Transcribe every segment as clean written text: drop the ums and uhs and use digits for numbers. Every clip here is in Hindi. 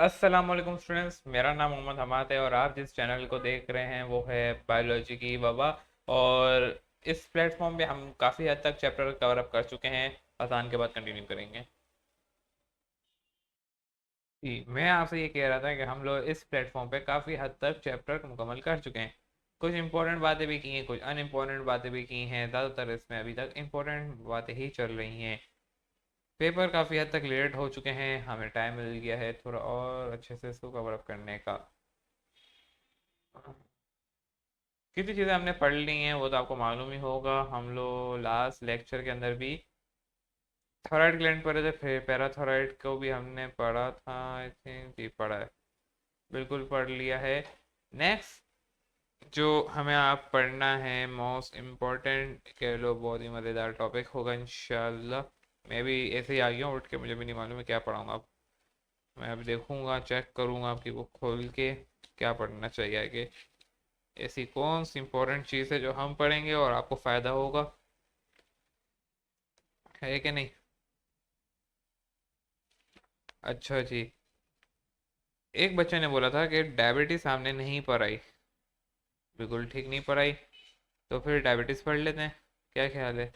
अस्सलाम वालेकुम स्टूडेंट्स, मेरा नाम मोहम्मद हमाद है और आप जिस चैनल को देख रहे हैं वो है बायोलॉजी की वबा। और इस प्लेटफॉर्म पे हम काफ़ी हद तक चैप्टर कवर अप कर चुके हैं। अजान के बाद कंटिन्यू करेंगे। जी, मैं आपसे ये कह रहा था कि हम लोग इस प्लेटफॉर्म पे काफ़ी हद तक चैप्टर मुकम्मल कर चुके हैं। कुछ इंपॉर्टेंट बातें भी की हैं, कुछ अनइम्पॉर्टेंट बातें भी की हैं। ज़्यादातर इसमें अभी तक इंपॉर्टेंट बातें ही चल रही हैं। पेपर काफ़ी हद तक लेट हो चुके हैं, हमें टाइम मिल गया है थोड़ा और अच्छे से इसको कवर अप करने का। कितनी चीज़ें हमने पढ़ ली हैं वो तो आपको मालूम ही होगा। हम लोग लास्ट लेक्चर के अंदर भी थॉराइड ग्लैंड पढ़े थे, फिर पैराथॉराइड को भी हमने पढ़ा था। आई थिंक जी पढ़ा है, बिल्कुल पढ़ लिया है। नेक्स्ट जो हमें आप पढ़ना है, मोस्ट इम्पोर्टेंट कह लो, बहुत ही मज़ेदार टॉपिक होगा इंशाल्लाह। मैं भी ऐसे ही आ गया हूँ उठ के, मुझे भी नहीं मालूम है क्या पढ़ाऊँगा अब। मैं अभी देखूँगा, चेक करूँगा आपकी बुक खोल के क्या पढ़ना चाहिए आगे। ऐसी कौन सी इम्पोर्टेंट चीज़ है जो हम पढ़ेंगे और आपको फ़ायदा होगा, है कि नहीं। अच्छा जी, एक बच्चे ने बोला था कि डायबिटीज़ सामने नहीं पढ़ाई, बिल्कुल ठीक नहीं पढ़ाई। तो फिर डायबिटीज़ पढ़ लेते हैं, क्या ख्याल है।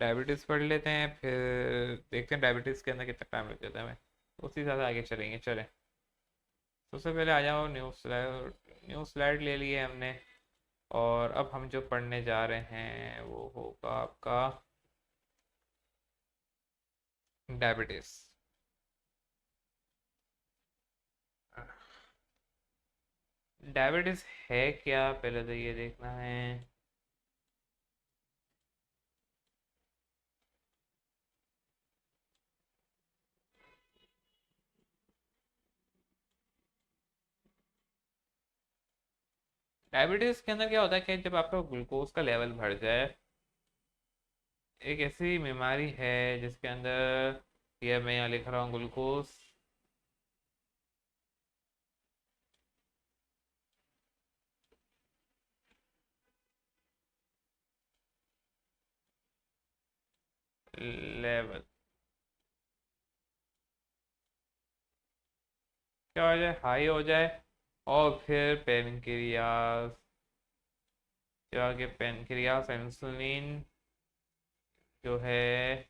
डायबिटीज़ पढ़ लेते हैं, फिर देखते हैं डायबिटीज़ के अंदर कितना टाइम लग जाता है हमें, उसी हिसाब से आगे चलेंगे। चलें, सबसे पहले आ जाओ न्यू स्लाइड ले लिए हमने। और अब हम जो पढ़ने जा रहे हैं वो होगा आपका डायबिटीज़। डायबिटीज़ है क्या, पहले तो ये देखना है। डायबिटीज़ के अंदर क्या होता है कि जब आपका ग्लूकोज का लेवल बढ़ जाए, एक ऐसी बीमारी है जिसके अंदर, ये मैं यहाँ लिख रहा हूँ, ग्लूकोज लेवल क्या हो जाए, हाई हो जाए। और फिर पेनक्रियास, जो आगे पेनक्रियास इंसुलिन जो है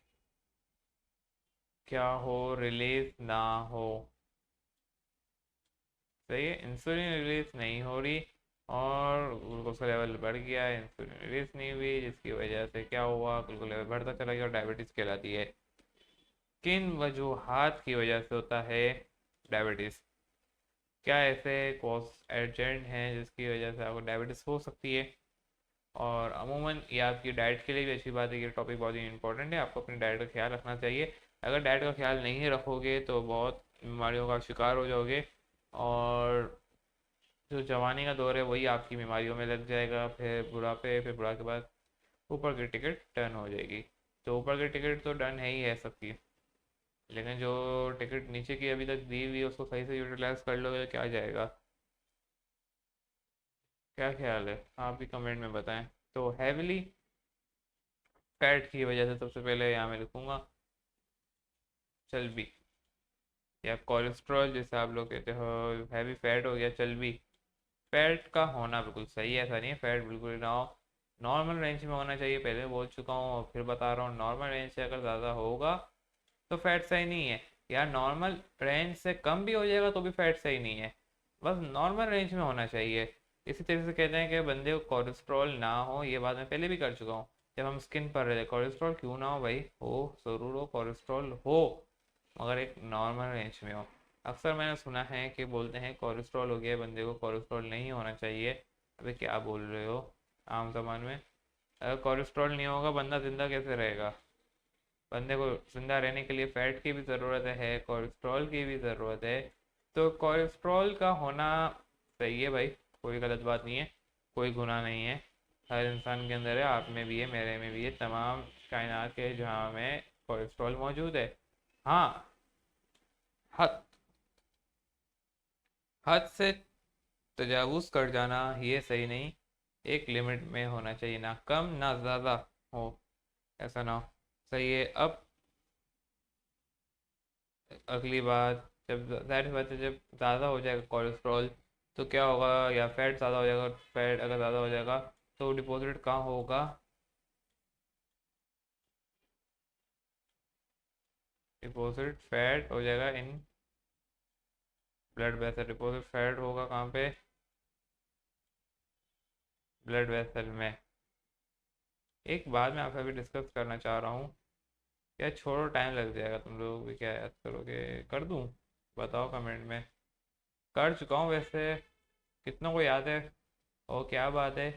क्या हो, रिलीज ना हो। सही है, इंसुलिन रिलीज नहीं हो रही और ग्लूकोज का लेवल बढ़ गया है, इंसुलिन रिलीज नहीं हुई, जिसकी वजह से क्या हुआ, ग्लूकोज लेवल बढ़ता चला गया और डायबिटीज़ कहलाती है। किन वजूहात की वजह से होता है डायबिटीज़, क्या ऐसे कॉज एजेंट हैं जिसकी वजह से आपको डायबिटीज़ हो सकती है। और अमूमन ये आपकी डाइट के लिए भी अच्छी बात है, ये टॉपिक बहुत ही इंपॉर्टेंट है, आपको अपनी डाइट का ख्याल रखना चाहिए। अगर डाइट का ख्याल नहीं रखोगे तो बहुत बीमारियों का शिकार हो जाओगे। और जो जवानी का दौर है वही आपकी बीमारियों में लग जाएगा, फिर बुढ़ापे के बाद ऊपर की टिकट डन हो जाएगी। तो ऊपर की टिकट तो डन है ही है सबकी, लेकिन जो टिकट नीचे की अभी तक दी हुई है उसको सही से यूटिलाइज कर लोगे तो क्या जाएगा। क्या ख्याल है, आप भी कमेंट में बताएं। तो हैविली फैट की वजह से सबसे पहले यहाँ मैं लिखूँगा चर्बी, या कोलेस्ट्रॉल जैसे आप लोग कहते हो, हैवी फैट हो गया चर्बी। फैट का होना बिल्कुल सही है, ऐसा नहीं है फैट बिल्कुल ना हो, नॉर्मल रेंज में होना चाहिए। पहले बोल चुका हूँ और फिर बता रहा हूँ, नॉर्मल रेंज से अगर ज़्यादा होगा तो फैट सही नहीं है, या नॉर्मल रेंज से कम भी हो जाएगा तो भी फैट सही नहीं है। बस नॉर्मल रेंज में होना चाहिए। इसी तरह से कहते हैं कि बंदे को कोलेस्ट्रॉल ना हो, ये बात मैं पहले भी कर चुका हूँ जब हम स्किन पर रहे थे। कोलेस्ट्रॉल क्यों ना हो भाई, हो ज़रूर हो, कोलेस्ट्रॉल हो, मगर एक नॉर्मल रेंज में हो। अक्सर मैंने सुना है कि बोलते हैं कोलेस्ट्रॉल हो गया बंदे को, कोलेस्ट्रॉल नहीं होना चाहिए। अबे क्या बोल रहे हो, आम जबान में अगर कोलेस्ट्रॉल नहीं होगा बंदा ज़िंदा कैसे रहेगा। बंदे को जिंदा रहने के लिए फैट की भी ज़रूरत है, कोलेस्ट्रॉल की भी ज़रूरत है। तो कोलेस्ट्रॉल का होना सही है भाई, कोई गलत बात नहीं है, कोई गुनाह नहीं है। हर इंसान के अंदर है, आप में भी है, मेरे में भी है, तमाम कायनात के जहाँ में कोलेस्ट्रॉल मौजूद है। हाँ, हद हद से तजावुज़ कर जाना ये सही नहीं, एक लिमिट में होना चाहिए, ना कम ना ज़्यादा हो, ऐसा ना हो। सही है। अब अगली बात, जब जाहिर सी बात है जब ज़्यादा हो जाएगा कोलेस्ट्रॉल तो क्या होगा, या फैट ज़्यादा हो जाएगा, फैट अगर ज़्यादा हो जाएगा तो डिपॉजिट कहाँ होगा, डिपॉजिट फैट हो जाएगा in blood vessel. Deposit fat होगा कहाँ पे, ब्लड वेसल में। एक बात मैं आपसे अभी डिस्कस करना चाह रहा हूँ, यार छोड़ो टाइम लग जाएगा, तुम लोग भी क्या याद करोगे, कर दूँ, बताओ कमेंट में। कर चुका हूँ वैसे, कितनों को याद है, और क्या बात है,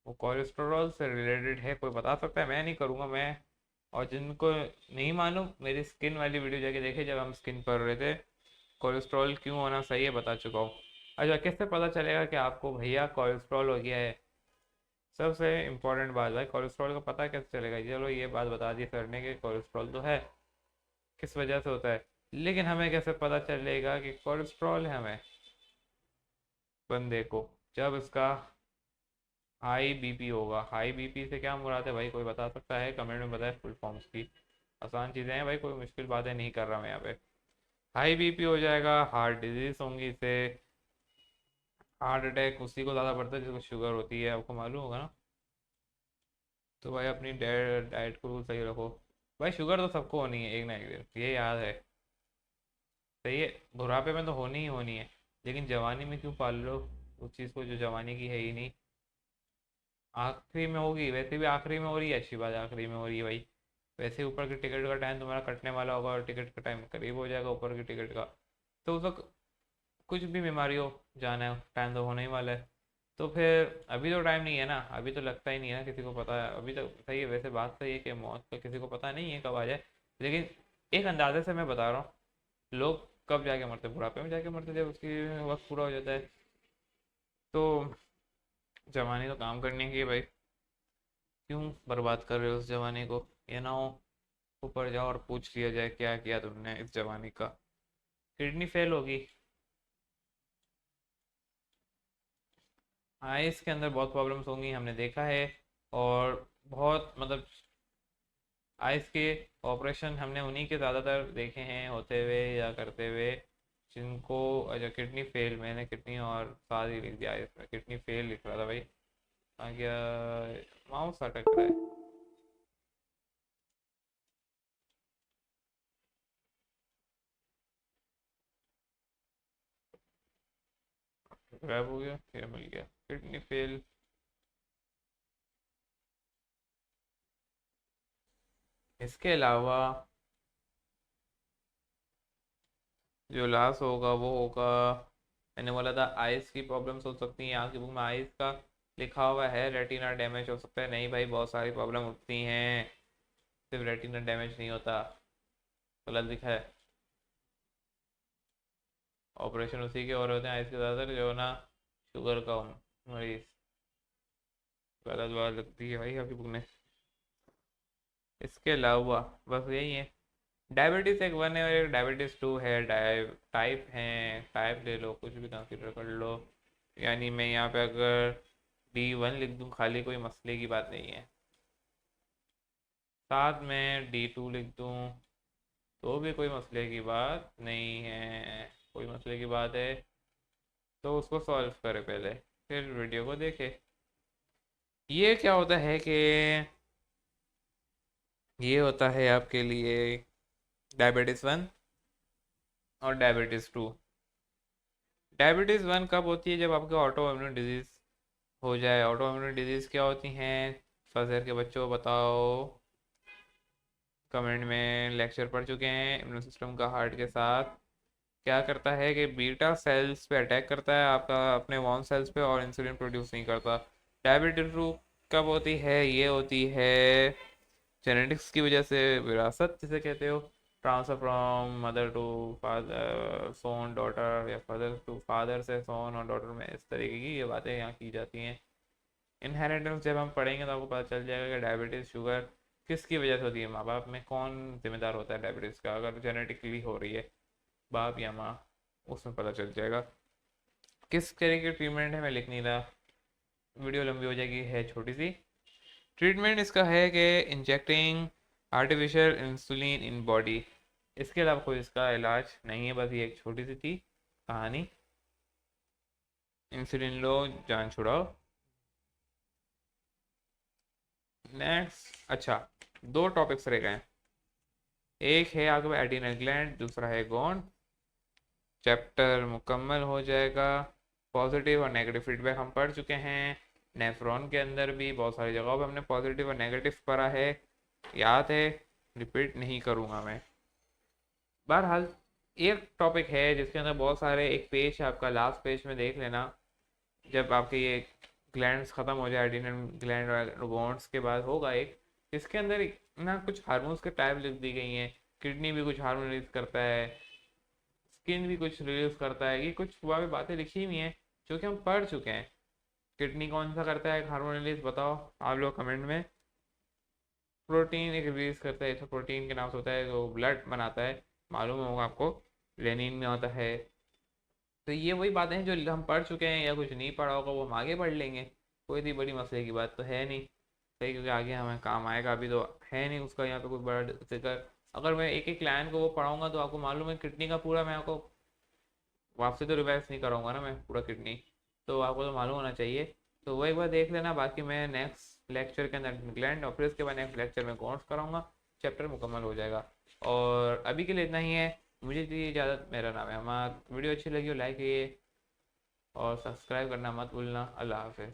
वो कोलेस्ट्रॉल से रिलेटेड है, कोई बता सकता है, मैं नहीं करूँगा मैं। और जिनको नहीं मालूम, मेरी स्किन वाली वीडियो जाके देखे, जब हम स्किन पर रहे थे, कोलेस्ट्रॉल क्यों होना सही है बता चुका हूँ। अच्छा, कैसे पता चलेगा कि आपको भैया कोलेस्ट्रॉल हो गया है, सबसे इम्पोर्टेंट बात भाई, कोलेस्ट्रॉल का पता कैसे चलेगा। चलो ये बात बता दी सर ने कि कोलेस्ट्रॉल तो है, किस वजह से होता है, लेकिन हमें कैसे पता चलेगा कि कोलेस्ट्रॉल है हमें, बंदे को जब इसका हाई बीपी होगा। हाई बीपी से क्या मुराद है भाई, कोई बता सकता है, कमेंट में बताए फुल फॉर्म्स की। आसान चीज़ें हैं भाई, कोई मुश्किल बातें नहीं कर रहा मैं यहाँ पे। हाई बीपी हो जाएगा, हार्ट डिजीज होंगी इससे, हार्ट अटैक उसी को ज़्यादा बढ़ता है जिसको शुगर होती है, आपको मालूम होगा ना। तो भाई अपनी डाइट को सही रखो। भाई शुगर तो सबको होनी है एक ना एक दिन, ये याद है, सही है, बुढ़ापे में तो होनी ही होनी है, लेकिन जवानी में क्यों पाल लो उस चीज़ को जो जवानी की है ही नहीं। आखिरी में होगी, वैसे भी आखिरी में हो रही है, अच्छी बात है आखिरी में हो रही है भाई। वैसे ऊपर की टिकट का टाइम तुम्हारा कटने वाला होगा, और टिकट का टाइम करीब हो जाएगा ऊपर की टिकट का, तो उस वक्त कुछ भी बीमारी हो, जाना है टाइम तो होने ही वाला है। तो फिर अभी तो टाइम नहीं है ना, अभी तो लगता ही नहीं है ना किसी को पता है, अभी तो सही है, वैसे बात सही है कि मौत का किसी को पता नहीं है कब आ जाए, लेकिन एक अंदाजे से मैं बता रहा हूँ, लोग कब जाके मरते, बुढ़ापे में जाके मरते जब उसकी वक्त पूरा हो जाता है। तो जवानी तो काम करने की है भाई, क्यों बर्बाद कर रहे हो उस जवानी को, ये ना हो ऊपर जाओ और पूछ लिया जाए क्या किया तुमने इस जवानी का, किडनी फेल होगी। आइस के अंदर बहुत प्रॉब्लम्स होंगी हमने देखा है, और बहुत मतलब आइस के ऑपरेशन हमने उन्हीं के ज़्यादातर देखे हैं होते हुए या करते हुए, जिनको अच्छा किडनी फेल, मैंने किडनी और साथ ही लिख दिया, इसमें किडनी फेल लिख रहा था भाई, आ गया, माउस अटक रहा है, गायब हो गया, फिर मिल गया, किडनी फेल। इसके अलावा जो लास्ट होगा वो होगा, मैंने बोला था आइस की प्रॉब्लम्स हो सकती हैं, यहाँ की बुक में आइस का लिखा हुआ है, रेटिना डैमेज हो सकता है, नहीं भाई बहुत सारी प्रॉब्लम होती हैं, सिर्फ रेटिना डैमेज नहीं होता, गलत लिखा है। ऑपरेशन उसी के और होते हैं आइस के ज़्यादातर जो ना शुगर का मरीज, गलत बात लगती है भाई आपकी बुक में। इसके अलावा बस यही है, डायबिटीज़ एक वन है और एक डायबिटीज़ टू है, टाइप हैं, टाइप ले लो, कुछ भी कंसिडर कर लो, यानी मैं यहाँ पे अगर D1 लिख दूँ खाली, कोई मसले की बात नहीं है, साथ में D2 लिख दूँ तो भी कोई मसले की बात नहीं है, कोई मसले की बात है तो उसको सॉल्व करे पहले, फिर वीडियो को देखे। ये क्या होता है कि ये होता है आपके लिए डायबिटीज़ 1 और डायबिटीज़ 2। डायबिटीज़ 1 कब होती है, जब आपके ऑटो इम्यून डिजीज़ हो जाए। ऑटो इम्यून डिजीज़ क्या होती हैं, फर्स्ट ईयर के बच्चों बताओ, कमेंट में लेक्चर पढ़ चुके हैं, इम्यून सिस्टम का हार्ट के साथ क्या करता है कि बीटा सेल्स पे अटैक करता है आपका, अपने वॉन सेल्स पे, और इंसुलिन प्रोड्यूस नहीं करता। डायबिटीज 2 कब होती है, ये होती है जेनेटिक्स की वजह से, विरासत जिसे कहते हो, transfer from mother to father, son daughter, या फादर टू फादर से सोन और डॉटर में, इस तरीके की ये बातें यहाँ की जाती हैं। इनहेरिटेंस जब हम पढ़ेंगे तो आपको पता चल जाएगा कि डायबिटीज़ शुगर किसकी वजह से होती है, माँ बाप में कौन जिम्मेदार होता है डायबिटीज़ का, अगर जेनेटिकली हो रही है, बाप या माँ, उसमें पता चल जाएगा। किस तरह की ट्रीटमेंट है मैं लिख नहीं रहा, वीडियो लंबी हो जाएगी, है छोटी सी। ट्रीटमेंट इसका है कि injecting artificial insulin in body, इसके अलावा कोई इसका इलाज नहीं है, बस ये एक छोटी सी थी कहानी। इंसुलिन लो, जान छुड़ाओ। नेक्स्ट, अच्छा, दो टॉपिक्स रह गए। एक है आपके पास एडिनल ग्लैंड, दूसरा है गॉन। चैप्टर मुकम्मल हो जाएगा। पॉजिटिव और नेगेटिव फीडबैक हम पढ़ चुके हैं। नेफ्रॉन के अंदर भी बहुत सारी जगहों पे हमने पॉजिटिव और नेगेटिव पढ़ा है, याद है, रिपीट नहीं करूँगा मैं। बहरहाल एक टॉपिक है जिसके अंदर बहुत सारे, एक पेज है आपका, लास्ट पेज में देख लेना, जब आपके ये ग्लैंड्स ख़त्म हो जाए, एडिनल ग्लैंड और गॉन्ड्स के बाद होगा एक, इसके अंदर ना कुछ हार्मोन्स के टाइप लिख दी गई हैं। किडनी भी कुछ हार्मोन रिलीज करता है, स्किन भी कुछ रिलीज करता है, ये कुछ वहाँ पे बातें लिखी हुई हैं जो कि हम पढ़ चुके हैं। किडनी कौन सा करता है हार्मोन रिलीज, बताओ आप लोग कमेंट में। प्रोटीन एक रिलीज करता है, तो प्रोटीन के नाम से होता है, जो ब्लड बनाता है, मालूम होगा आपको, लेनिन में होता है। तो ये वही बातें हैं जो हम पढ़ चुके हैं, या कुछ नहीं पढ़ा होगा वो हम आगे पढ़ लेंगे। कोई इतनी बड़ी मसले की बात तो है नहीं, सही, क्योंकि आगे हमें काम आएगा, अभी तो है नहीं उसका यहाँ पे कोई बड़ा जिक्र। अगर मैं एक एक लाइन को वो पढ़ाऊंगा तो आपको मालूम है किडनी का पूरा, मैं आपको वापसी तो रिवाइज नहीं कराऊंगा ना मैं पूरा किडनी, तो आपको तो मालूम होना चाहिए। तो वो एक बार देख लेना, बाकी मैं नेक्स्ट लेक्चर के अंदर ग्लैंड और फिर उसके बाद नेक्स्ट लेक्चर में गॉन्ड्स कराऊंगा, चैप्टर मुकम्मल हो जाएगा। और अभी के लिए इतना ही है, मुझे दी इजाज़त। मेरा नाम है हमारा, वीडियो अच्छी लगी हो लाइक कीजिए और सब्सक्राइब करना मत भूलना। अल्लाह हाफिज़।